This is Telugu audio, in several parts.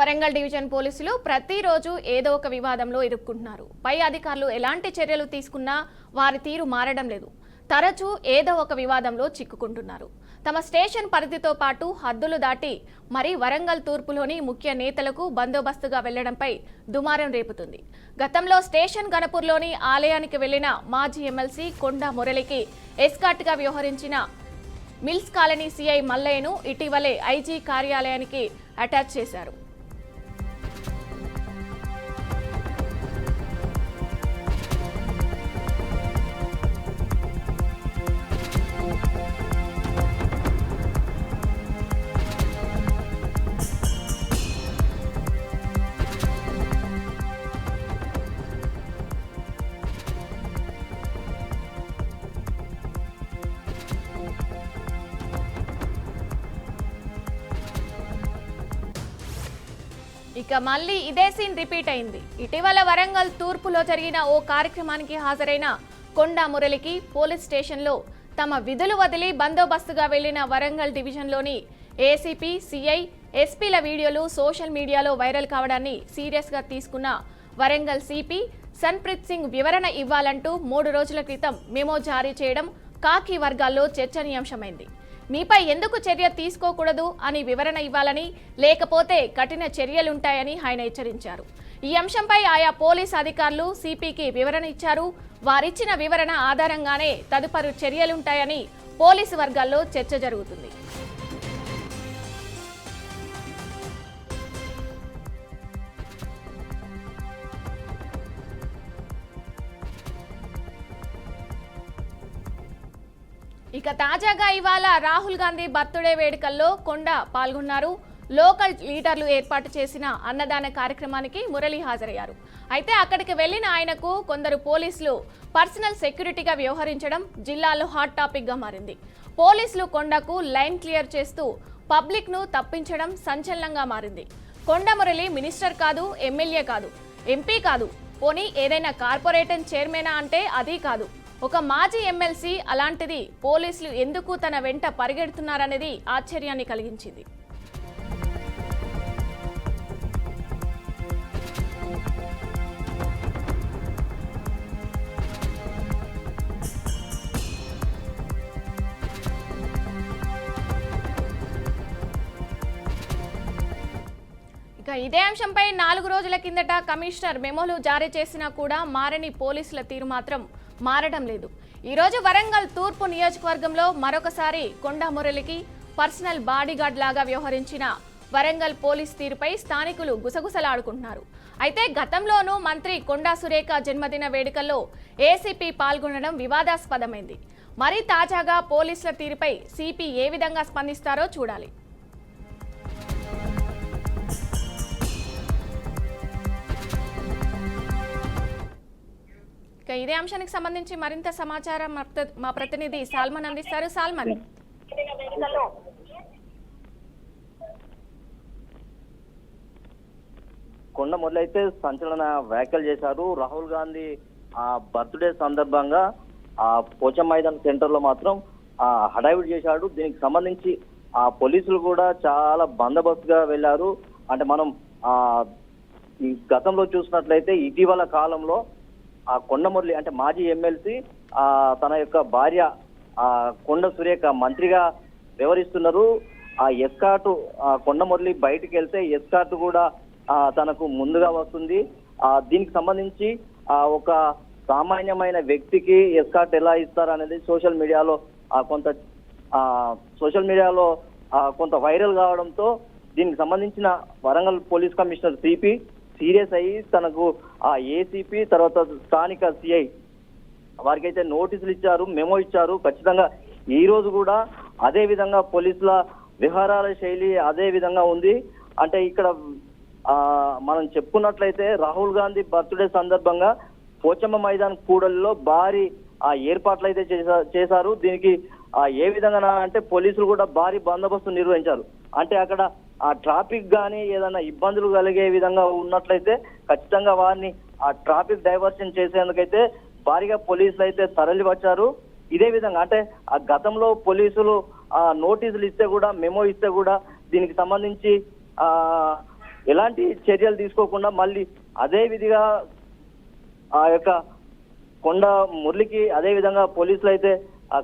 వరంగల్ డివిజన్ పోలీసులు ప్రతిరోజు ఏదో ఒక వివాదంలో ఇరుక్కుంటున్నారు. పై అధికారులు ఎలాంటి చర్యలు తీసుకున్నా వారి తీరు మారడం లేదు. తరచూ ఏదో ఒక వివాదంలో చిక్కుకుంటున్నారు. తమ స్టేషన్ పరిధితో పాటు హద్దులు దాటి మరీ వరంగల్ తూర్పులోని ముఖ్య నేతలకు బందోబస్తుగా వెళ్లడంపై దుమారం రేపుతుంది. గతంలో స్టేషన్ గణపూర్లోని ఆలయానికి వెళ్లిన మాజీ ఎమ్మెల్సీ కొండ మురళికి ఎస్కార్ట్గా వ్యవహరించిన మిల్స్ కాలనీ సిఐ మల్లయ్యను ఇటీవలే ఐజీ కార్యాలయానికి అటాచ్ చేశారు. ఇక మళ్ళీ ఇదే సీన్ రిపీట్ అయింది. ఇటీవల వరంగల్ తూర్పులో జరిగిన ఓ కార్యక్రమానికి హాజరైన కొండ మురళికి పోలీస్ స్టేషన్లో తమ విధులు వదిలి బందోబస్తుగా వెళ్లిన వరంగల్ డివిజన్లోని ఏసీపీ, సిఐ, ఎస్పీల వీడియోలు సోషల్ మీడియాలో వైరల్ కావడాన్ని సీరియస్గా తీసుకున్న వరంగల్ సిపి సన్ప్రీత్ సింగ్ వివరణ ఇవ్వాలంటూ 3 రోజుల క్రితం మెమో జారీ చేయడం కాకి వర్గాల్లో చర్చనీయాంశమైంది. మీపై ఎందుకు చర్య తీసుకోకూడదు అని వివరణ ఇవ్వాలని, లేకపోతే కఠిన చర్యలుంటాయని ఆయన హెచ్చరించారు. ఈ అంశంపై ఆయా పోలీస్ అధికారులు సిపికి వివరణ ఇచ్చారు. వారిచ్చిన వివరణ ఆధారంగానే తదుపరి చర్యలుంటాయని పోలీసు వర్గాల్లో చర్చ జరుగుతుంది. ఇక తాజాగా ఇవాళ రాహుల్ గాంధీ బర్త్డే వేడుకల్లో కొండ పాల్గొన్నారు. లోకల్ లీడర్లు ఏర్పాటు చేసిన అన్నదాన కార్యక్రమానికి మురళి హాజరయ్యారు. అయితే అక్కడికి వెళ్లిన ఆయనకు కొందరు పోలీసులు పర్సనల్ సెక్యూరిటీగా వ్యవహరించడం జిల్లాలో హాట్ టాపిక్ గా మారింది. పోలీసులు కొండకు లైన్ క్లియర్ చేస్తూ పబ్లిక్ ను తప్పించడం సంచలనంగా మారింది. కొండ మురళి మినిస్టర్ కాదు, ఎమ్మెల్యే కాదు, ఎంపీ కాదు, పోనీ ఏదైనా కార్పొరేషన్ చైర్మనా అంటే అది కాదు, ఒక మాజీ ఎమ్మెల్సీ. అలాంటిది పోలీసులు ఎందుకు తన వెంట పరిగెడుతున్నారనేది ఆశ్చర్యాన్ని కలిగించింది. ఇక ఇదే అంశంపై 4 రోజుల కిందట కమిషనర్ మెమోలు జారీ చేసినా కూడా మారని పోలీసుల తీరు మాత్రం మారడం లేదు. ఈరోజు వరంగల్ తూర్పు నియోజకవర్గంలో మరొకసారి కొండ మురళికి పర్సనల్ బాడీగార్డ్ లాగా వ్యవహరించిన వరంగల్ పోలీస్ తీరుపై స్థానికులు గుసగుసలాడుకుంటున్నారు. అయితే గతంలోనూ మంత్రి కొండా సురేఖ జన్మదిన వేడుకల్లో ఏసీపీ పాల్గొనడం వివాదాస్పదమైంది. మరి తాజాగా పోలీసుల తీరుపై సిపి ఏ విధంగా స్పందిస్తారో చూడాలి. ఇదే అంశానికి సంబంధించి మరింత సమాచారం మా ప్రతినిధి సాల్మన్ అందిస్తారు. సాల్మన్, కొండ మొదలైతే సంచలన వ్యాఖ్యలు చేశారు. రాహుల్ గాంధీ బర్త్డే సందర్భంగా పోచం మైదాన్ సెంటర్ లో మాత్రం హడావిడి చేశాడు. దీనికి సంబంధించి పోలీసులు కూడా చాలా బందోబస్తుగా వెళ్లారు. అంటే మనం ఈ గతంలో చూసినట్లయితే ఇటీవల కాలంలో కొండ మురళి అంటే మాజీ ఎమ్మెల్సీ తన యొక్క భార్య కొండ సురేఖ మంత్రిగా వ్యవహరిస్తున్నారు. ఆ ఎస్కార్టు కొండ మురళి బయటికి వెళ్తే ఎస్కార్టు కూడా తనకు ముందుగా వస్తుంది. దీనికి సంబంధించి ఒక సామాన్యమైన వ్యక్తికి ఎస్కార్ట్ ఎలా ఇస్తారు అనేది సోషల్ మీడియాలో కొంత వైరల్ కావడంతో దీనికి సంబంధించిన Warangal police commissioner CP serious అయ్యి తనకు ఏసీపీ తర్వాత స్థానిక సిఐ వారికైతే నోటీసులు ఇచ్చారు, మెమో ఇచ్చారు. ఖచ్చితంగా ఈ రోజు కూడా అదే విధంగా పోలీసుల వ్యవహారాల శైలి అదే విధంగా ఉంది. అంటే ఇక్కడ మనం చెప్పుకున్నట్లయితే రాహుల్ గాంధీ బర్త్డే సందర్భంగా పోచమ్మ మైదాన్ కూడలిలో భారీ ఏర్పాట్లు అయితే చేశారు. దీనికి ఏ విధంగా అంటే పోలీసులు కూడా భారీ బందోబస్తు నిర్వహించారు. అంటే అక్కడ ట్రాఫిక్ కానీ ఏదైనా ఇబ్బందులు కలిగే విధంగా ఉన్నట్లయితే ఖచ్చితంగా వారిని ట్రాఫిక్ డైవర్షన్ చేసేందుకైతే భారీగా పోలీసులు అయితే తరలి వచ్చారు. ఇదే విధంగా అంటే గతంలో పోలీసులు నోటీసులు ఇస్తే కూడా, మెమో ఇస్తే కూడా దీనికి సంబంధించి ఎలాంటి చర్యలు తీసుకోకుండా మళ్ళీ అదే విధిగా ఆ యొక్క కొండ మురళికి అదే విధంగా పోలీసులు అయితే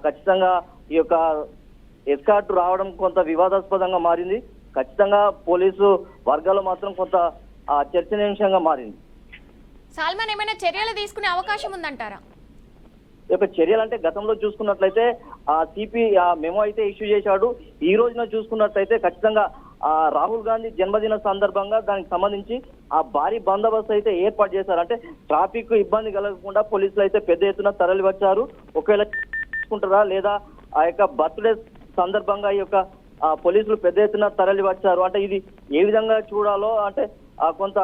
ఖచ్చితంగా ఈ యొక్క ఎస్కార్ట్ రావడం కొంత వివాదాస్పదంగా మారింది. ఖచ్చితంగా పోలీసు వర్గాలు మాత్రం కొంత చర్చనీయాంశంగా మారింది. సల్మాన్ ఏమైనా చర్యలు తీసుకునే అవకాశం ఉందంటారా? ఈ యొక్క చర్యలు అంటే గతంలో చూసుకున్నట్లయితే సిపి మెమో అయితే ఇష్యూ చేశాడు. ఈ రోజున చూసుకున్నట్లయితే ఖచ్చితంగా రాహుల్ గాంధీ జన్మదిన సందర్భంగా దానికి సంబంధించి భారీ బందోబస్తు అయితే ఏర్పాటు చేశారు. అంటే ట్రాఫిక్ ఇబ్బంది కలగకుండా పోలీసులు అయితే పెద్ద ఎత్తున తరలి వచ్చారు. ఒకవేళ తీసుకుంటారా లేదా ఆ యొక్క బర్త్డే సందర్భంగా ఈ యొక్క పోలీసులు పెద్ద ఎత్తున తరలి వచ్చారు. అంటే ఇది ఏ విధంగా చూడాలో అంటే కొంత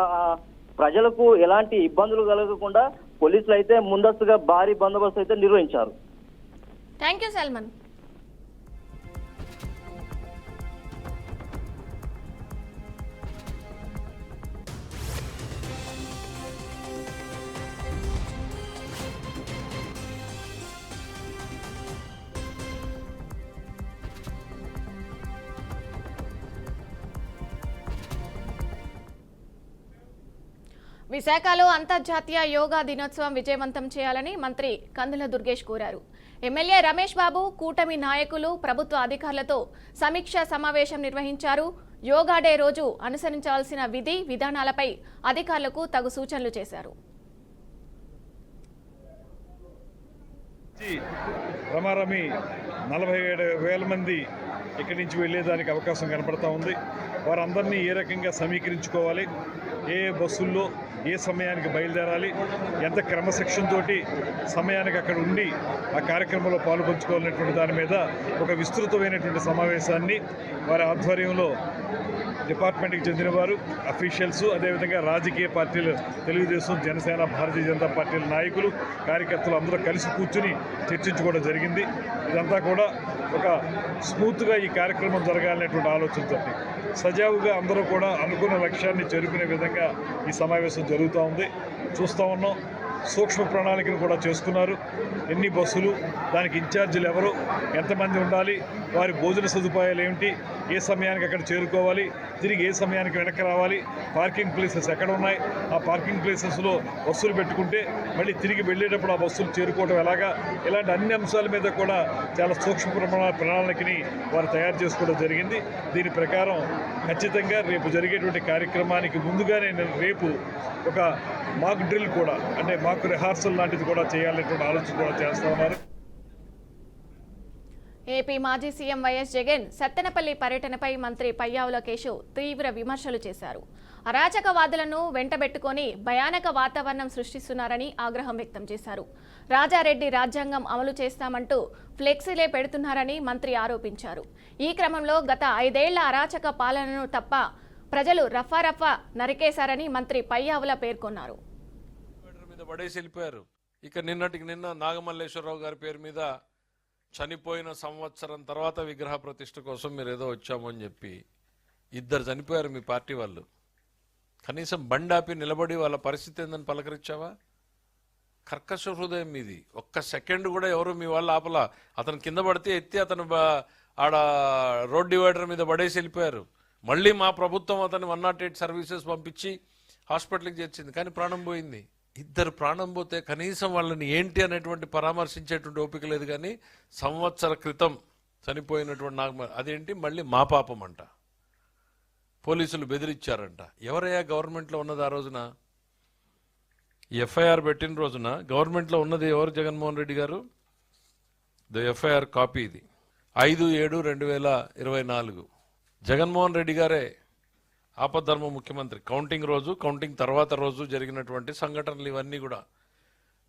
ప్రజలకు ఎలాంటి ఇబ్బందులు కలగకుండా పోలీసులు అయితే ముందస్తుగా భారీ బందోబస్తు అయితే నిర్వహించారు. Thank you Salman. విశాఖలో అంతర్జాతీయ యోగా దినోత్సవం విజయవంతం చేయాలని మంత్రి కందుల దుర్గేష్ కోరారు. ఎమ్మెల్యే రమేష్ బాబు, కూటమి నాయకులు, ప్రభుత్వ అధికారులతో సమీక్ష సమావేశం నిర్వహించారు. యోగా డే రోజు అనుసరించాల్సిన విధి విధానాలపై అధికారులకు తగు సూచనలు చేశారు. రమారమి 47,000 మంది ఇక్కడి నుంచి వెళ్ళేదానికి అవకాశం కనపడతా ఉంది. వారందరినీ ఏ రకంగా సమీకరించుకోవాలి, ఏ బస్సుల్లో ఏ సమయానికి బయలుదేరాలి, ఎంత క్రమశిక్షణ తోటి సమయానికి అక్కడ ఉండి ఆ కార్యక్రమంలో పాల్పంచుకోవాలనేటువంటి దాని మీద ఒక విస్తృతమైనటువంటి సమావేశాన్ని వారి ఆధ్వర్యంలో డిపార్ట్మెంట్కి చెందిన వారు, అఫీషియల్స్, అదేవిధంగా రాజకీయ పార్టీలు, తెలుగుదేశం, జనసేన, భారతీయ జనతా పార్టీల నాయకులు, కార్యకర్తలు అందరూ కలిసి కూర్చుని చర్చించుకోవడం జరిగింది. ఇదంతా కూడా ఒక స్మూత్గా ఈ కార్యక్రమం జరగాలనేటువంటి ఆలోచనతో సజావుగా అందరూ కూడా అనుకున్న లక్ష్యాన్ని చేరుకునే విధంగా ఈ సమావేశం జరుగుతూ ఉంది. చూస్తూ ఉన్నాం. సూక్ష్మ ప్రణాళికను కూడా చేసుకున్నారు. ఎన్ని బస్సులు, దానికి ఇన్ఛార్జీలు ఎవరు, ఎంతమంది ఉండాలి, వారి భోజన సదుపాయాలు ఏమిటి, ఏ సమయానికి అక్కడ చేరుకోవాలి, తిరిగి ఏ సమయానికి వెనక్కి రావాలి, పార్కింగ్ ప్లేసెస్ ఎక్కడ ఉన్నాయి, ఆ పార్కింగ్ ప్లేసెస్లో బస్సులు పెట్టుకుంటే మళ్ళీ తిరిగి వెళ్ళేటప్పుడు ఆ బస్సులు చేరుకోవడం ఎలాగా, ఇలాంటి అన్ని అంశాల మీద కూడా చాలా సూక్ష్మ ప్రణాళికని వారు తయారు చేసుకోవడం జరిగింది. దీని ప్రకారం ఖచ్చితంగా రేపు జరిగేటువంటి కార్యక్రమానికి ముందుగానే నేను రేపు ఒక మాక్ డ్రిల్ కూడా, అంటే మాక్ రిహార్సల్ లాంటిది కూడా చేయాలనేటువంటి ఆలోచన కూడా చేస్తా ఉన్నారు. ఏపీ మాజీ సీఎం వైఎస్ జగన్ సత్తెనపల్లి పర్యటనపై మంత్రి పయ్యావుల కేశవ్ తీవ్ర విమర్శలు చేశారు. అరాచకవాదులను వెంటబెట్టుకొని భయానక వాతావరణం సృష్టిస్తున్నారని ఆగ్రహం వ్యక్తం చేశారు. రాజారెడ్డి రాజ్యాంగం అమలు చేస్తామంటూ ఫ్లెక్సీలే పెడుతున్నారని మంత్రి ఆరోపించారు. ఈ క్రమంలో గత 5 ఏళ్ల అరాచక పాలనను తప్ప ప్రజలు రఫా నరికేశారని మంత్రి పయ్యావుల పేర్కొన్నారు. ఇక నిన్నటికి నిన్న నాగమల్లేశ్వరరావు గారి పేరు మీద చనిపోయిన సంవత్సరం తర్వాత విగ్రహ ప్రతిష్ఠ కోసం మీరు ఏదో వచ్చాము అని చెప్పి 2 చనిపోయారు మీ పార్టీ వాళ్ళు. కనీసం బండాపి నిలబడి వాళ్ళ పరిస్థితి ఏందని పలకరించావా? కర్కశ హృదయం మీది. ఒక్క సెకండ్ కూడా ఎవరు మీ వాళ్ళు ఆపలా. అతను కింద పడితే ఎత్తి అతను ఆడ రోడ్ డివైడర్ మీద పడేసి వెళ్ళిపోయారు. మళ్ళీ మా ప్రభుత్వం అతను 108 సర్వీసెస్ పంపించి హాస్పిటల్కి చేర్చింది, కానీ ప్రాణం పోయింది. 2 ప్రాణం పోతే కనీసం వాళ్ళని ఏంటి అనేటువంటి పరామర్శించేటువంటి ఓపిక లేదు. కానీ సంవత్సర క్రితం చనిపోయినటువంటి అదేంటి మళ్ళీ మా పాపం అంట, పోలీసులు బెదిరించారంట. ఎవరయ్యా గవర్నమెంట్లో ఉన్నది ఆ రోజున? ఎఫ్ఐఆర్ పెట్టిన రోజున గవర్నమెంట్లో ఉన్నది ఎవరు? జగన్మోహన్ రెడ్డి గారు. ద ఎఫ్ఐఆర్ కాపీ ఇది 5/7/2024. జగన్మోహన్ రెడ్డి గారే ఆపద్ధర్మ ముఖ్యమంత్రి. కౌంటింగ్ రోజు, కౌంటింగ్ తర్వాత రోజు జరిగినటువంటి సంఘటనలు ఇవన్నీ కూడా.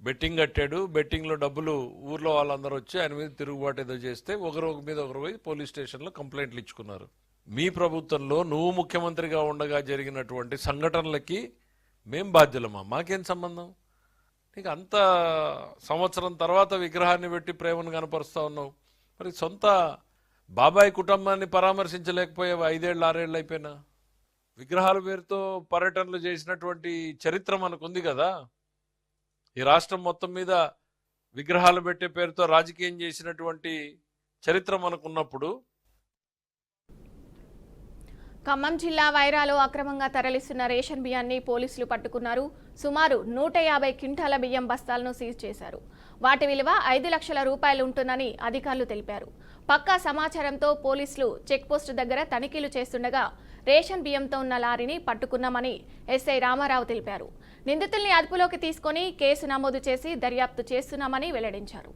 బెట్టింగ్ కట్టాడు, బెట్టింగ్లో డబ్బులు ఊర్లో వాళ్ళందరూ వచ్చి ఆయన మీద తిరుగుబాటు ఏదో చేస్తే ఒకరు మీద ఒకరు పోయి పోలీస్ స్టేషన్లో కంప్లైంట్లు ఇచ్చుకున్నారు. మీ ప్రభుత్వంలో నువ్వు ముఖ్యమంత్రిగా ఉండగా జరిగినటువంటి సంఘటనలకి మేం బాధ్యులమా? మాకేం సంబంధం? నీకు అంత సంవత్సరం తర్వాత విగ్రహాన్ని పెట్టి ప్రేమను కనపరుస్తా ఉన్నావు. మరి సొంత బాబాయ్ కుటుంబాన్ని పరామర్శించలేకపోయావు. 5 ఏళ్ళు 6 ఏళ్ళు అయిపోయినా. విగ్రహాల పేరుతో పర్యటనలు చేసినటువంటి చరిత్ర మనకుంది కదా. ఈ రాష్ట్రం మొత్తం మీద విగ్రహాలు పెట్టే పేరుతో రాజకీయం చేసినటువంటి చరిత్ర మనకున్నప్పుడు ఖమ్మం జిల్లా వైరాలో అక్రమంగా తరలిస్తున్న రేషన్ బియ్యాన్ని పోలీసులు పట్టుకున్నారు. సుమారు 150 క్వింటాల బియ్యం బస్తాలను సీజ్ చేశారు. వాటి విలువ 5 లక్షల రూపాయలు ఉంటుందని అధికారులు తెలిపారు. పక్కా సమాచారంతో పోలీసులు చెక్పోస్ట్ దగ్గర తనిఖీలు చేస్తుండగా రేషన్ బియ్యంతో ఉన్న లారీని పట్టుకున్నామని ఎస్ఐ రామారావు తెలిపారు. నిందితుల్ని అదుపులోకి తీసుకొని కేసు నమోదు చేసి దర్యాప్తు చేస్తున్నామని వెల్లడించారు.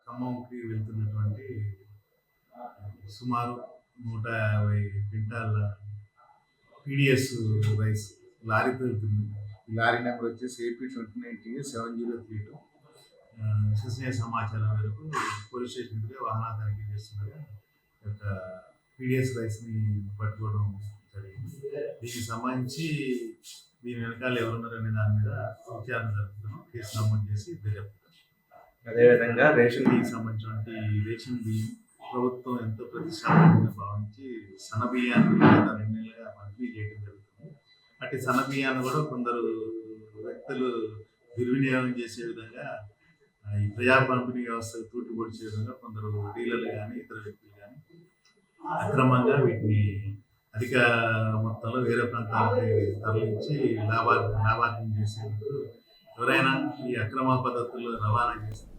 ఖమ్మంకి వెళ్తున్నటువంటి సుమారు 150 క్వింటాల పీడిఎస్ రైస్ లారీతో వెళ్తుంది. ఈ లారీ నెంబర్ వచ్చేసి AP29TS7032. విశ్వసనీయ సమాచారం మేరకు పోలీస్ స్టేషన్ దగ్గర వాహనాలు తనిఖీ చేస్తున్నారు. యొక్క పీడిఎస్ రైస్ని పట్టుకోవడం జరిగింది. దీనికి సంబంధించి దీని వెనకాల ఎవరున్నారనే దాని మీద విచారణ జరుపుతున్నాం. కేసు నమోదు చేసి దర్యాప్తు. అదేవిధంగా రేషన్కి సంబంధించినటువంటి రేషన్ బియ్యం ప్రభుత్వం ఎంతో ప్రతిష్టాత్మకంగా భావించి సన్న బియ్యాన్ని గత 2 నెలలుగా పంపిణీ చేయడం జరుగుతుంది. అట్టి సన్న బియ్యాన్ని కూడా కొందరు వ్యక్తులు దుర్వినియోగం చేసే విధంగా ఈ ప్రజా పంపిణీ వ్యవస్థకు తూటుపొడి చేసే విధంగా కొందరు డీలర్లు కానీ ఇతర వ్యక్తులు కానీ అక్రమంగా వీటిని అధిక మొత్తంలో వేరే ప్రాంతాలకి తరలించి లాభార్జన చేసేందుకు ఎవరైనా ఈ అక్రమ పద్ధతుల్లో రవాణా చేస్తారు.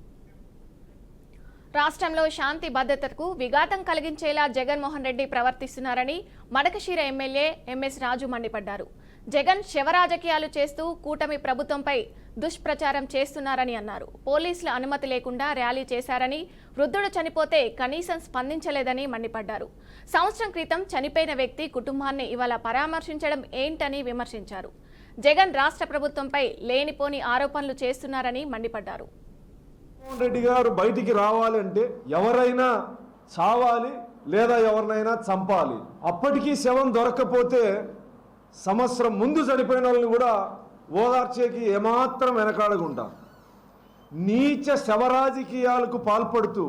రాష్ట్రంలో శాంతి భద్రతకు విఘాతం కలిగించేలా జగన్మోహన్ రెడ్డి ప్రవర్తిస్తున్నారని మడకశిర ఎమ్మెల్యే ఎంఎస్ రాజు మండిపడ్డారు. జగన్ శవరాజకీయాలు చేస్తూ కూటమి ప్రభుత్వంపై దుష్ప్రచారం చేస్తున్నారని అన్నారు. పోలీసుల అనుమతి లేకుండా ర్యాలీ చేశారని, వృద్ధుడు చనిపోతే కనీసం స్పందించలేదని మండిపడ్డారు. సంవత్సరం క్రితం చనిపోయిన వ్యక్తి కుటుంబాన్ని ఇవాళ పరామర్శించడం ఏంటని విమర్శించారు. జగన్ రాష్ట్ర ప్రభుత్వంపై లేనిపోని ఆరోపణలు చేస్తున్నారని మండిపడ్డారు. జగన్మోహన్ రెడ్డి గారు బయటికి రావాలంటే ఎవరైనా చావాలి లేదా ఎవరినైనా చంపాలి. అప్పటికీ శవం దొరకకపోతే సంవత్సరం ముందు చనిపోయిన వాళ్ళని కూడా ఓదార్చేకి ఏమాత్రం వెనకాడకుండా నీచ శవరాజకీయాలకు పాల్పడుతూ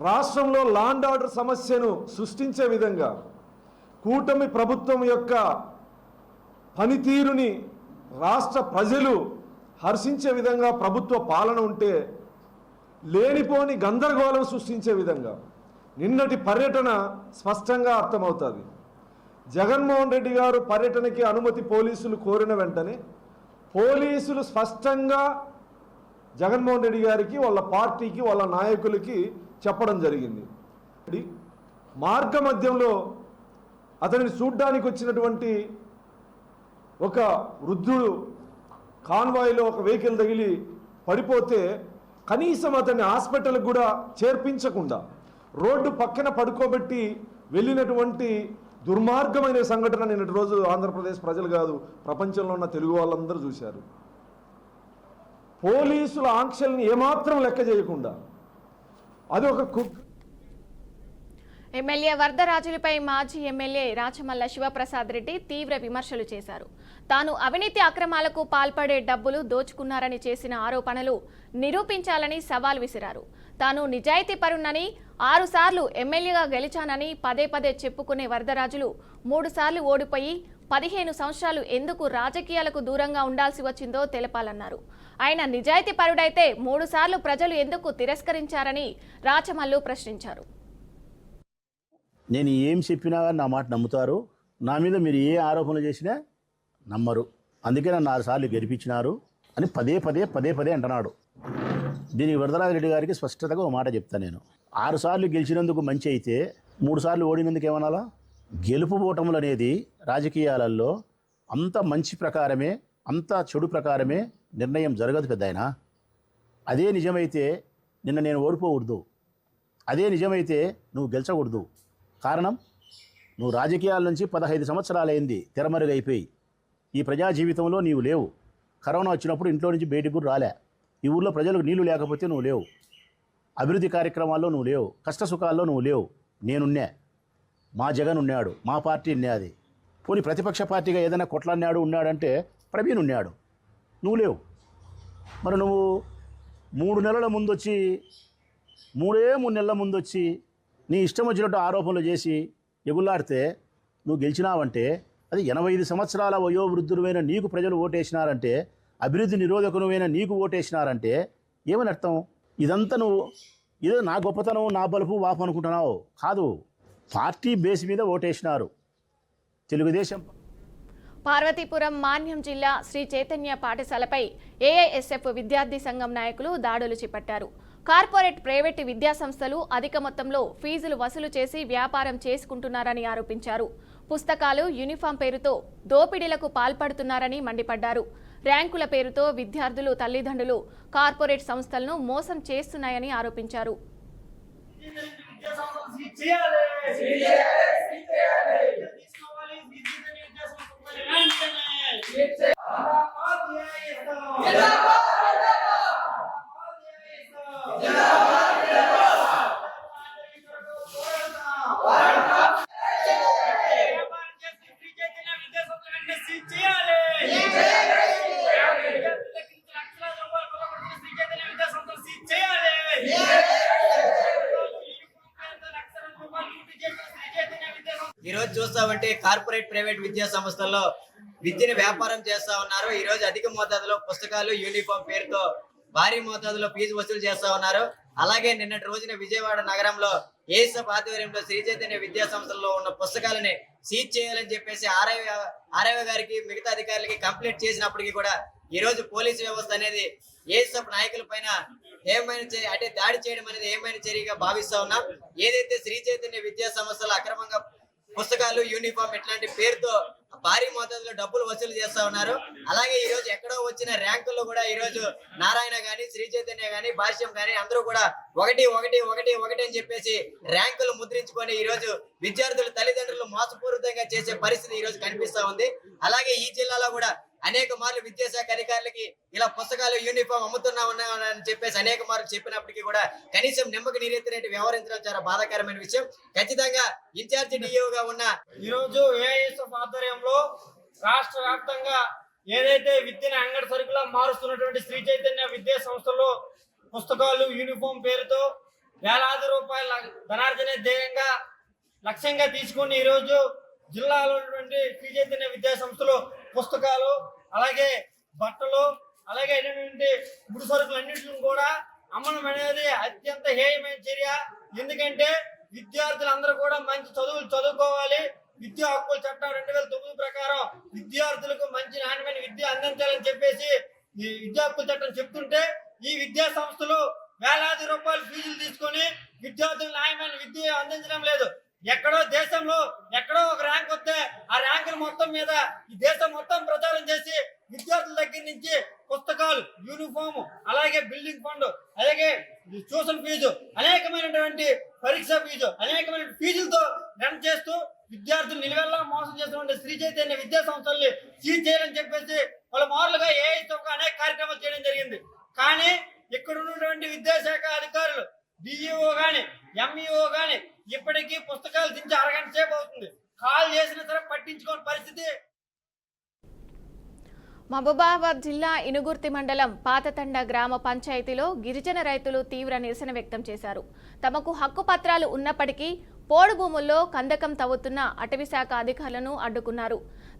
రాష్ట్రంలో లాండ్ ఆర్డర్ సమస్యను సృష్టించే విధంగా కూటమి ప్రభుత్వం యొక్క పనితీరుని రాష్ట్ర ప్రజలు హర్షించే విధంగా ప్రభుత్వ పాలన ఉంటే లేనిపోని గందరగోళం సృష్టించే విధంగా నిన్నటి పర్యటన స్పష్టంగా అర్థమవుతుంది. జగన్మోహన్ రెడ్డి గారు పర్యటనకి అనుమతి పోలీసులు కోరిన వెంటనే పోలీసులు స్పష్టంగా జగన్మోహన్ రెడ్డి గారికి, వాళ్ళ పార్టీకి, వాళ్ళ నాయకులకి చెప్పడం జరిగింది. మార్గ మధ్యంలో అతనిని చూడ్డానికి వచ్చినటువంటి ఒక వృద్ధుడు కాన్వాయ్లో ఒక వెహికల్ తగిలి పడిపోతే కనీసం అతన్ని హాస్పిటల్కి కూడా చేర్పించకుండా రోడ్డు పక్కన పడుకోబెట్టి వెళ్ళినటువంటి దుర్మార్గమైన సంఘటన నిన్నటి రోజు ఆంధ్రప్రదేశ్ ప్రజలు కాదు, ప్రపంచంలో ఉన్న తెలుగు వాళ్ళందరూ చూశారు. పోలీసుల ఆంక్షల్ని ఏమాత్రం లెక్క చేయకుండా అది ఒక ఎమ్మెల్యే వరదరాజులపై మాజీ ఎమ్మెల్యే రాచమల్ల శివప్రసాద్ రెడ్డి తీవ్ర విమర్శలు చేశారు. తాను అవినీతి అక్రమాలకు పాల్పడే డబ్బులు దోచుకున్నారని చేసిన ఆరోపణలు నిరూపించాలని సవాల్ విసిరారు. తాను నిజాయితీ పరునని, 6 సార్లు ఎమ్మెల్యేగా గెలిచానని పదే పదే చెప్పుకునే వరదరాజులు 3 సార్లు ఓడిపోయి 15 సంవత్సరాలు ఎందుకు రాజకీయాలకు దూరంగా ఉండాల్సి వచ్చిందో తెలపాలన్నారు. ఆయన నిజాయితీ పరుడైతే 3 సార్లు ప్రజలు ఎందుకు తిరస్కరించారని రాచమల్లు ప్రశ్నించారు. నేను ఏం చెప్పినా నా మాట నమ్ముతారు. నా మీద మీరు ఏ ఆరోపణలు చేసినా నమ్మరు. అందుకే నన్ను 6 సార్లు గెలిపించినారు అని పదే పదే అంటున్నాడు. దీనికి వరదరాజరెడ్డి గారికి స్పష్టతగా ఒక మాట చెప్తాను. నేను 6 సార్లు గెలిచినందుకు మంచి అయితే 3 సార్లు ఓడినందుకు ఏమనాలా? గెలుపు ఓటములు అనేది రాజకీయాలలో అంత మంచి ప్రకారమే, అంత చెడు ప్రకారమే నిర్ణయం జరగదు పెద్దాయన. అదే నిజమైతే నిన్న నేను ఓడిపోకూడదు, అదే నిజమైతే నువ్వు గెలిచకూడదు. కారణం, నువ్వు రాజకీయాల నుంచి 15 సంవత్సరాలైంది తెరమరుగైపోయి. ఈ ప్రజా జీవితంలో నీవు లేవు. కరోనా వచ్చినప్పుడు ఇంట్లో నుంచి బయటకు కూడా రాలే. ఈ ఊళ్ళో ప్రజలకు నీళ్లు లేకపోతే నువ్వు లేవు. అభివృద్ధి కార్యక్రమాల్లో నువ్వు లేవు. కష్ట సుఖాల్లో నువ్వు లేవు. నేనున్నా, మా జగన్ ఉన్నాడు, మా పార్టీ ఉన్నది. పోనీ ప్రతిపక్ష పార్టీగా ఏదైనా కొట్లాడినాడు ఉన్నాడంటే ప్రవీణ్ ఉన్నాడు, నువ్వు లేవు. మరి నువ్వు 3 నెలల ముందొచ్చి 3 నెలల ముందొచ్చి నీ ఇష్టం వచ్చినట్టు ఆరోపణలు చేసి ఎగులాడితే నువ్వు గెలిచినావంటే అది 85 సంవత్సరాల వయోవృద్ధులైన నీకు ప్రజలు ఓటేసినారంటే, అభివృద్ధి నిరోధకులైన నీకు ఓటేసినారంటే ఏమని అర్థం? ఇదంతా నువ్వు ఏదో నా గొప్పతనం, నా బలుపు వాపు అనుకుంటున్నావు. కాదు, పార్టీ బేస్ మీద ఓటేసినారు. తెలుగుదేశం పార్వతీపురం మాన్యం జిల్లా శ్రీ చైతన్య పాఠశాలపై ఏఐఎస్ఎఫ్ విద్యార్థి సంఘం నాయకులు దాడులు చేపట్టారు. కార్పొరేట్ ప్రైవేటు విద్యాసంస్థలు అధిక మొత్తంలో ఫీజులు వసూలు చేసి వ్యాపారం చేసుకుంటున్నారని ఆరోపించారు. పుస్తకాలు, యూనిఫామ్ పేరుతో దోపిడీలకు పాల్పడుతున్నారని మండిపడ్డారు. ర్యాంకుల పేరుతో విద్యార్థులు తల్లిదండ్రులు కార్పొరేట్ సంస్థలను మోసం చేస్తున్నాయని ఆరోపించారు. ఈ రోజు చూస్తామంటే కార్పొరేట్ ప్రైవేట్ విద్యా సంస్థల్లో విద్యను వ్యాపారం చేస్తా ఉన్నారు. ఈ రోజు అధిక మోతాదులో పుస్తకాలు, యూనిఫామ్ పేరుతో భారీ మోతాదులో ఫీజు వసూలు చేస్తా ఉన్నారు. అలాగే నిన్నటి రోజున విజయవాడ నగరంలో ఏఎస్ఎఫ్ ఆధ్వర్యంలో శ్రీ చైతన్య విద్యా సంస్థల్లో ఉన్న పుస్తకాలని సీజ్ చేయాలని చెప్పేసి ఆర్ఐ గారికి మిగతా అధికారులకి కంప్లైంట్ చేసినప్పటికీ కూడా ఈ రోజు పోలీసు వ్యవస్థ అనేది ఏఎస్ఎఫ్ నాయకుల పైన అంటే దాడి చేయడం అనేది ఏమైనా చర్యగా భావిస్తా ఉన్నాం. ఏదైతే శ్రీ చైతన్య విద్యా సంస్థలు అక్రమంగా పుస్తకాలు, యూనిఫామ్ ఇట్లాంటి పేరుతో భారీ మోతాదులో డబ్బులు వసూలు చేస్తా ఉన్నారు. అలాగే ఈ రోజు ఎక్కడో వచ్చిన ర్యాంకుల్లో కూడా ఈ రోజు నారాయణ గాని, శ్రీ చైతన్య గాని, భాష్యం గాని అందరూ కూడా 1 అని చెప్పేసి ర్యాంకులు ముద్రించుకొని ఈ రోజు విద్యార్థుల తల్లిదండ్రులు మోసపూరితంగా చేసే పరిస్థితి ఈ రోజు కనిపిస్తా ఉంది. అలాగే ఈ జిల్లాలో కూడా అనేక మార్లు విద్యాశాఖ అధికారులకి ఇలా పుస్తకాలు, యూనిఫామ్ అమ్ముతున్నామని చెప్పేసి అనేక మార్లు చెప్పినప్పటికీ కూడా కనీసం నిమ్మకి నీరెత్తినట్టు వ్యవహరించడం చాలా బాధాకరమైన విషయం. ఖచ్చితంగా ఇన్ఛార్జి డిఈఓగా ఉన్న ఈ రోజు ఏఐఎస్ఎఫ్ ఆధ్వర్యంలో రాష్ట్ర వ్యాప్తంగా ఏదైతే విద్యను అంగడి సరుకులా మారుస్తున్నటువంటి శ్రీ చైతన్య విద్యా సంస్థలో పుస్తకాలు, యూనిఫామ్ పేరుతో వేలాది రూపాయల ధనార్జనే ధ్యేయంగా లక్ష్యంగా తీసుకుని ఈ రోజు జిల్లాలో ఉన్నటువంటి శ్రీ చైతన్య విద్యా సంస్థలు పుస్తకాలు, అలాగే బట్టలు, అలాగే ముడి సరుకులు అన్నింటిని కూడా అమ్మడం అనేది అత్యంత హేయమైన చర్య. ఎందుకంటే విద్యార్థులందరూ కూడా మంచి చదువులు చదువుకోవాలి. విద్యా హక్కుల చట్టం 2009 ప్రకారం విద్యార్థులకు మంచి నాణ్యమైన విద్య అందించాలని చెప్పేసి ఈ విద్యా హక్కుల చట్టం చెప్తుంటే ఈ విద్యా సంస్థలు వేలాది రూపాయలు ఫీజులు తీసుకొని విద్యార్థులకు న్యాయమైన విద్య అందించడం లేదు. ఎక్కడో దేశంలో ఎక్కడో ఒక ర్యాంక్ వస్తే ఆ ర్యాంకుల మొత్తం మీద ఈ దేశం మొత్తం ప్రచారం చేసి విద్యార్థుల దగ్గర నుంచి పుస్తకాలు, యూనిఫామ్, అలాగే బిల్డింగ్ ఫండ్, అలాగే ట్యూషన్ ఫీజు, అనేకమైనటువంటి పరీక్ష ఫీజు, అనేకమైన ఫీజులతో రన్ చేస్తూ విద్యార్థులు నిలువెల్లా మోసం చేస్తున్న శ్రీ చైతన్య విద్యా సంస్థల్ని సీజ్ చేయాలని చెప్పేసి వాళ్ళ మారులుగా ఏఐతో అనేక కార్యక్రమాలు చేయడం జరిగింది. కానీ ఇక్కడ ఉన్నటువంటి విద్యాశాఖ అధికారులు, డిఈఓ గాని, ఎంఈఓ గాని ఇప్పటికీ పుస్తకాలు దించి అరగంట సేపు అవుతుంది. కాల్ చేసినా సరే పట్టించుకోని పరిస్థితి. మహబూబాబాద్ జిల్లా ఇనుగుర్తి మండలం పాతతండ గ్రామ పంచాయతీలో గిరిజన రైతులు తీవ్ర నిరసన వ్యక్తం చేశారు. తమకు హక్కు పత్రాలు ఉన్నప్పటికీ పోడు భూముల్లో కందకం తవ్వుతున్న అటవీశాఖ అధికారులను అడ్డుకున్నారు.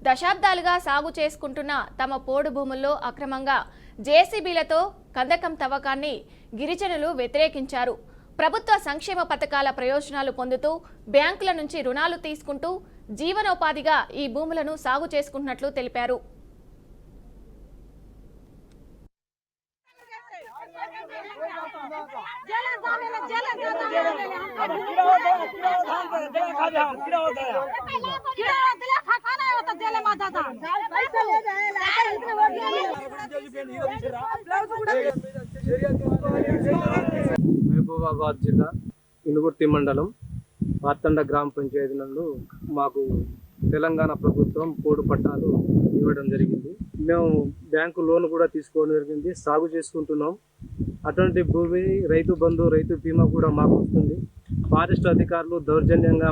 దశాబ్దాలుగా సాగు చేసుకుంటున్న తమ పోడు భూముల్లో అక్రమంగా జేసీబీలతో కందకం తవ్వకాన్ని గిరిజనులు వ్యతిరేకించారు. ప్రభుత్వ సంక్షేమ పథకాల ప్రయోజనాలు పొందుతూ బ్యాంకుల నుంచి రుణాలు తీసుకుంటూ జీవనోపాధిగా ఈ భూములను సాగు చేసుకుంటున్నట్లు తెలిపారు. మహబూబాబాద్ జిల్లా ఇనుగుర్తి మండలం పాతండ గ్రామ పంచాయతీ నందు మాకు తెలంగాణ ప్రభుత్వం పోడు పట్టాలు ఇవ్వడం జరిగింది. మేము బ్యాంకు లోన్ కూడా తీసుకోవడం జరిగింది. సాగు చేసుకుంటున్నాం. అటువంటి భూమి రైతు బంధు, రైతు బీమా కూడా మాకు వస్తుంది. ఫారెస్ట్ అధికారులు దౌర్జన్యంగా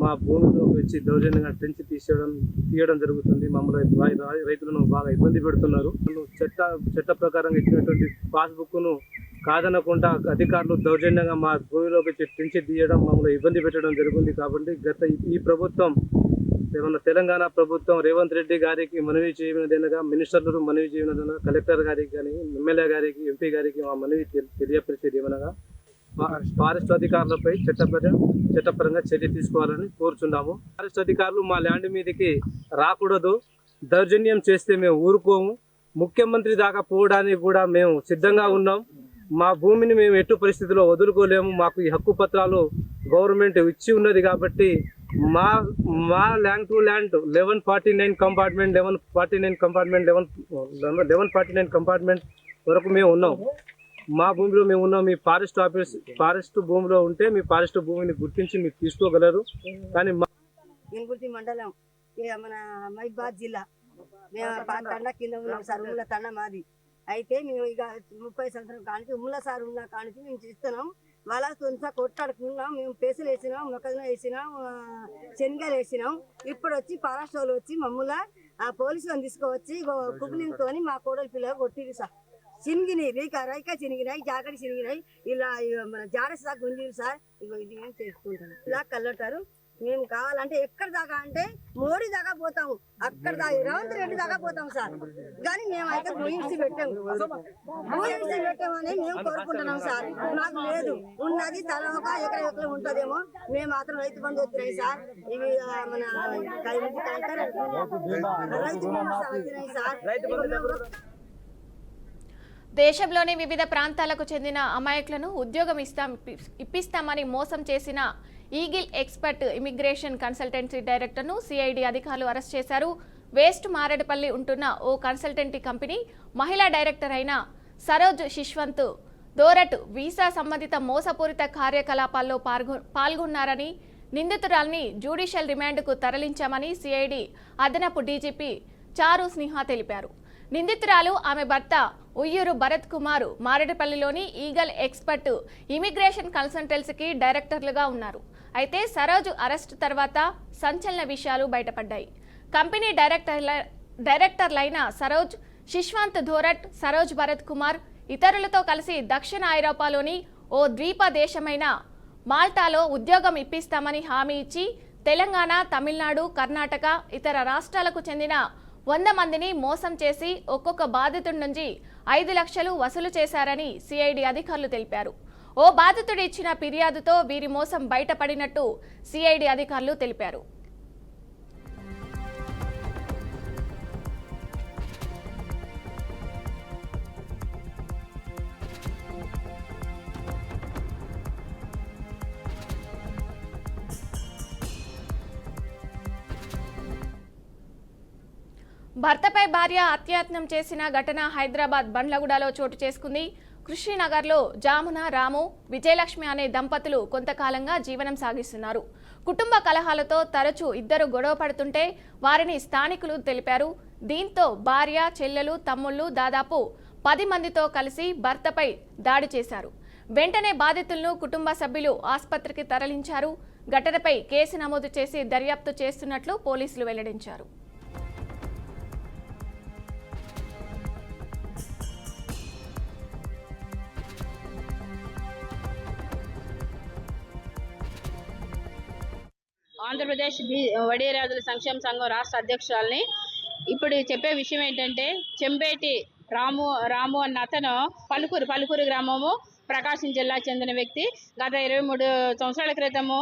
మా భూమిలో వచ్చి దౌర్జన్యంగా ట్రెంచి తీయడం జరుగుతుంది. మమ్మల్ని రైతులను బాగా ఇబ్బంది పెడుతున్నారు. చట్ట ప్రకారంగా ఇచ్చినటువంటి పాస్బుక్ను కాదనకుండా అధికారులు దౌర్జన్యంగా మా భూమిలోకి ట్రెంచి తీయడం, మమ్మల్ని ఇబ్బంది పెట్టడం జరుగుతుంది. కాబట్టి ఈ ప్రభుత్వం ఏమన్నా తెలంగాణ ప్రభుత్వం రేవంత్ రెడ్డి గారికి మనవి చేయనదేనగా, మినిస్టర్లు మనవి చేయనదేనగా, కలెక్టర్ గారికి కానీ, ఎమ్మెల్యే గారికి, ఎంపీ గారికి మా మనవి తెలియపరిచేది ఏమనగా, ఫారెస్ట్ అధికారులపై చట్టపరంగా చర్య తీసుకోవాలని కోరుచున్నాము. ఫారెస్ట్ అధికారులు మా ల్యాండ్ మీదకి రాకూడదు. దౌర్జన్యం చేస్తే మేము ఊరుకోము. ముఖ్యమంత్రి దాకా పోవడానికి కూడా మేము సిద్ధంగా ఉన్నాం. మా భూమిని మేము ఎటు పరిస్థితిలో వదులుకోలేము. మాకు ఈ హక్కు పత్రాలు గవర్నమెంట్ ఇచ్చి ఉన్నది కాబట్టి మా ల్యాండ్ టు ల్యాండ్ 1149 కంపార్ట్మెంట్ వరకు మేము ఉన్నాం. మా భూమిలో మేము ఉన్నాం. మీ ఫారెస్ట్ భూమిలో ఉంటే మీ ఫారెస్ట్ భూమిని గుర్తించి మీరు తీసుకోగలరు. కానీ ఇంగుర్తి మండలం మన మహిబాద్ జిల్లా మేము తండ కింద ఉన్నాం సార్. ఉమ్ముల తండ మాది. అయితే మేము ఇక 30 సంవత్సరం కానించి ఉమ్ముల సార్ ఉన్న కానించి మేము చేస్తున్నాం. వాళ్ళ కొంత కొట్టాడుకున్నాం. మేము పేసులు వేసినాం, మొక్కజొన్న వేసినాం, శనగలు వేసినాం. ఇప్పుడు వచ్చి ఫారెస్ట్ వాళ్ళు వచ్చి మమ్మల్ని పోలీసులను తీసుకువచ్చి కుబులింతో మా కోడలి పిల్లలు కొట్టిరు సార్. చినిగినాయి, రైకా చినిగినాయి, జాకెట్ చినిగినాయి. ఇలా మన జారస్ దాకా గుంజీరు సార్. ఇగో ఇది మేము చేసుకుంటాం. ఇలా కళ్ళంటారు. మేము కావాలంటే ఎక్కడ దాకా అంటే మోడీ దాకా పోతాము, అక్కడ దాకా రేవంత్ రెడ్డి దాకా పోతాం సార్. కానీ మేమైతే భూమించి పెట్టామని మేము కోరుకుంటున్నాం సార్. మాకు లేదు, ఉన్నది తల ఒక ఎకరం ఉంటుందేమో. మేము మాత్రం రైతు బంధు వచ్చినాయి సార్. ఇవి మన రైతు బంధు వచ్చినాయి సార్. దేశంలోని వివిధ ప్రాంతాలకు చెందిన అమాయకులను ఉద్యోగం ఇప్పిస్తామని మోసం చేసిన ఈగిల్ ఎక్స్పర్ట్ ఇమిగ్రేషన్ కన్సల్టెన్సీ డైరెక్టర్ను సిఐడి అధికారులు అరెస్ట్ చేశారు. వెస్ట్ మారేడుపల్లి ఉంటున్న ఓ కన్సల్టెన్సీ కంపెనీ మహిళా డైరెక్టర్ అయిన సరోజ్ శిష్వంత్ దోరట్ వీసా సంబంధిత మోసపూరిత కార్యకలాపాల్లో పాల్గొన్నారని, నిందితురాల్ని జ్యుడిషియల్ రిమాండ్కు తరలించామని సిఐడి అదనపు డీజీపీ చారు స్నేహ తెలిపారు. నిందితురాలు ఆమె భర్త ఉయ్యూరు భరత్ కుమార్ మారేడుపల్లిలోని ఈగల్ ఎక్స్పర్ట్ ఇమిగ్రేషన్ కన్సల్టెన్సీకి డైరెక్టర్లుగా ఉన్నారు. అయితే సరోజ్ అరెస్టు తర్వాత సంచలన విషయాలు బయటపడ్డాయి. కంపెనీ డైరెక్టర్లైన సరోజ్, శిష్వంత్ ధోరట్, సరోజ్ భరత్ కుమార్ ఇతరులతో కలిసి దక్షిణ ఐరోపాలోని ఓ ద్వీప దేశమైన మాల్టాలో ఉద్యోగం ఇప్పిస్తామని హామీ ఇచ్చి తెలంగాణ, తమిళనాడు, కర్ణాటక, ఇతర రాష్ట్రాలకు చెందిన 100 మందిని మోసం చేసి ఒక్కొక్క బాధితుడి నుంచి 5 లక్షలు వసూలు చేశారని సిఐడి అధికారులు తెలిపారు. ఓ బాధితుడు ఇచ్చిన ఫిర్యాదుతో వీరి మోసం బయటపడినట్టు సిఐడి అధికారులు తెలిపారు. భర్తపై భార్య అత్యాయత్నం చేసిన ఘటన హైదరాబాద్ బండ్లగూడలో చోటు చేసుకుంది. కృష్ణనగర్లో జామున, రాము, విజయలక్ష్మి అనే దంపతులు కొంతకాలంగా జీవనం సాగిస్తున్నారు. కుటుంబ కలహాలతో తరచూ ఇద్దరు గొడవ పడుతుంటే వారిని స్థానికులు తెలిపారు. దీంతో భార్య, చెల్లెలు, తమ్ముళ్లు దాదాపు 10 మందితో కలిసి భర్తపై దాడి చేశారు. వెంటనే బాధితులను కుటుంబ సభ్యులు ఆసుపత్రికి తరలించారు. ఘటనపై కేసు నమోదు చేసి దర్యాప్తు చేస్తున్నట్లు పోలీసులు వెల్లడించారు. ఆంధ్రప్రదేశ్ వడిరాజుల సంక్షేమ సంఘం రాష్ట్ర అధ్యక్షురాలని. ఇప్పుడు చెప్పే విషయం ఏంటంటే, చెంబేటి రాము అన్న అతను పలుకూరు గ్రామము, ప్రకాశం జిల్లాకు చెందిన వ్యక్తి. గత 23 సంవత్సరాల క్రితము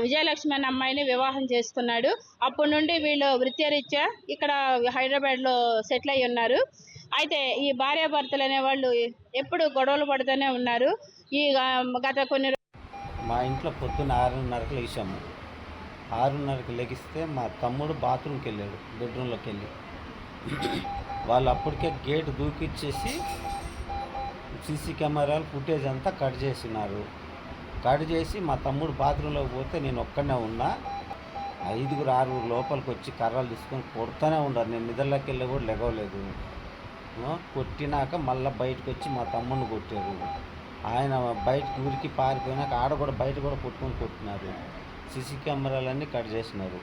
విజయలక్ష్మి అన్న అమ్మాయిని వివాహం చేసుకున్నాడు. అప్పటి నుండి వీళ్ళు వృత్తిరీత్యా ఇక్కడ హైదరాబాద్లో సెటిల్ అయి ఉన్నారు. అయితే ఈ భార్యాభర్తలు అనేవాళ్ళు ఎప్పుడు గొడవలు పడుతూనే ఉన్నారు. ఈ గత కొన్ని మా ఇంట్లో పొద్దున్న 6:30కి లేచాము. 6:30కి లెగిస్తే మా తమ్ముడు బాత్రూమ్కి వెళ్ళాడు, బెడ్రూమ్లోకి వెళ్ళి. వాళ్ళు అప్పటికే గేట్ దూకిచ్చేసి సీసీ కెమెరాలు ఫుటేజ్ అంతా కట్ చేసినారు. కట్ చేసి మా తమ్ముడు బాత్రూంలోకి పోతే నేను ఒక్కనే ఉన్నా. 5-6 లోపలికి వచ్చి కర్రలు తీసుకొని కొడుతూనే ఉన్నారు. నేను నిద్రలోకి వెళ్ళి కూడా లెగవలేదు. కొట్టినాక మళ్ళీ బయటకు వచ్చి మా తమ్ముడిని కొట్టారు. ఆయన బయటకు ఊరికి పారిపోయినాక ఆడ కూడా బయట కూడా కొట్టుకొని కొట్టినారు. సీసీ కెమెరాలన్నీ కట్ చేసినారు.